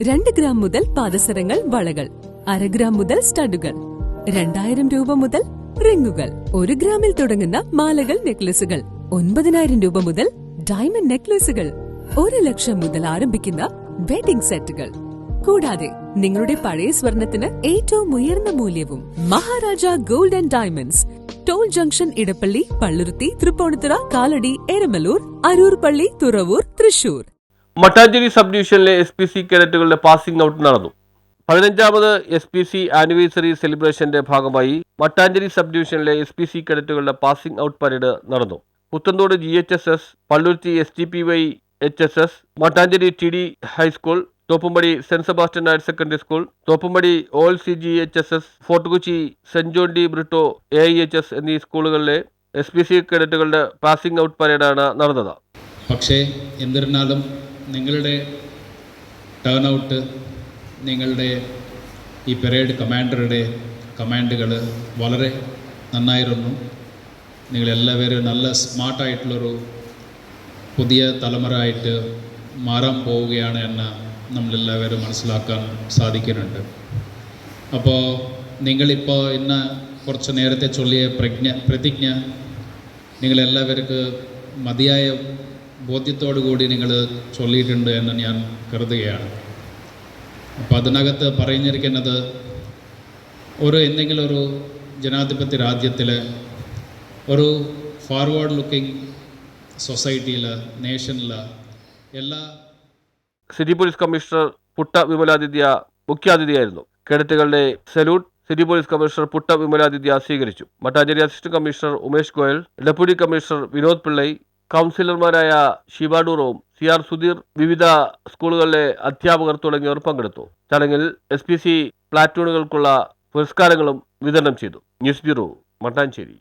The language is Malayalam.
2 ഗ്രാം മുതൽ പാദസരങ്ങൾ, വളകൾ, 1/2 ഗ്രാം മുതൽ സ്റ്റഡുകൾ, 2000 രൂപ മുതൽ റിങ്ങുകൾ, 1 ഗ്രാമിൽ തുടങ്ങുന്ന മാലകൾ, നെക്ലസുകൾ, 9000 രൂപ മുതൽ ഡയമണ്ട് നെക്ലസുകൾ, 1 ലക്ഷം മുതൽ ആരംഭിക്കുന്ന വെഡിംഗ് സെറ്റുകൾ. കൂടാതെ നിങ്ങളുടെ പഴയ സ്വർണത്തിന് ഏറ്റവും ഉയർന്ന മൂല്യവും. Maharaja gold and diamonds, toll junction, Edappally, Palluruthy, Tripunithura, Kalady, Eramalloor, Aroor പള്ളി, തുറവൂർ, തൃശൂർ. മട്ടാഞ്ചേരി സബ് ഡിവിഷനിലെ SPC കേഡറ്റുകളുടെ പാസിംഗ് ഔട്ട് നടന്നു. 15ാമത് SPC ആനിവേഴ്സറി സെലിബ്രേഷന്റെ ഭാഗമായി മട്ടാഞ്ചേരി സബ് ഡിവിഷനിലെ SPC കേഡറ്റുകളുടെ പാസിംഗ് ഔട്ട് പരേഡ് നടന്നു. Puthenthodu GHSS, Palluruthy STPY HSS, Mattancherry TD high school, Thoppumpady saint Sebastian higher secondary school, Thoppumpady OLCGHSS, fort Kochi saint John de Britto AIHS എന്നീ സ്കൂളുകളിലെ SPC കേഡറ്റുകളുടെ പാസിംഗ് ഔട്ട് പരേഡാണ് നടന്നത്. പക്ഷേ എന്നിരുന്നാലും നിങ്ങളുടെ ടേൺ ഔട്ട്, നിങ്ങളുടെ ഈ പരേഡ് കമാൻഡറുടെ കമാൻഡുകൾ വളരെ നന്നായിരുന്നു. നിങ്ങളെല്ലാവരും നല്ല സ്മാർട്ടായിട്ടുള്ളൊരു പുതിയ തലമുറ ആയിട്ട് മാറാൻ പോവുകയാണ് എന്ന് നമ്മളെല്ലാവരും മനസ്സിലാക്കാൻ സാധിക്കുന്നുണ്ട്. അപ്പോൾ നിങ്ങളിപ്പോൾ ഇന്ന് കുറച്ച് നേരത്തെ ചൊല്ലിയ പ്രതിജ്ഞ നിങ്ങളെല്ലാവർക്കും മതിയായ ബോധ്യത്തോടു കൂടി നിങ്ങൾ ചൊല്ലിയിട്ടുണ്ട് എന്ന് ഞാൻ കരുതുകയാണ്. അപ്പോൾ അതിനകത്ത് പറഞ്ഞിരിക്കുന്നത് എന്തെങ്കിലും ഒരു ജനാധിപത്യ രാജ്യത്തിൽ ഒരു ഫോർവേഡ് ലുക്കിംഗ് സൊസൈറ്റിയിൽ, നേഷനിൽ എല്ലാ city police commissioner Putta Vimaladitya മുഖ്യാതിഥിയായിരുന്നു. കേഡറ്റുകളുടെ salute city police commissioner Putta Vimaladitya സ്വീകരിച്ചു. Mattancherry assistant commissioner Umesh Goyal, deputy commissioner Vinod Pillai, കൗൺസിലർമാരായ ഷിബാഡൂറോം, CR സുധീർ, വിവിധ സ്കൂളുകളിലെ അധ്യാപകർ തുടങ്ങിയവർ പങ്കെടുത്തു. ചടങ്ങിൽ SPC പ്ലാറ്റൂണുകൾക്കുള്ള പുരസ്കാരങ്ങളും വിതരണം ചെയ്തു. News bureau, Mattancherry.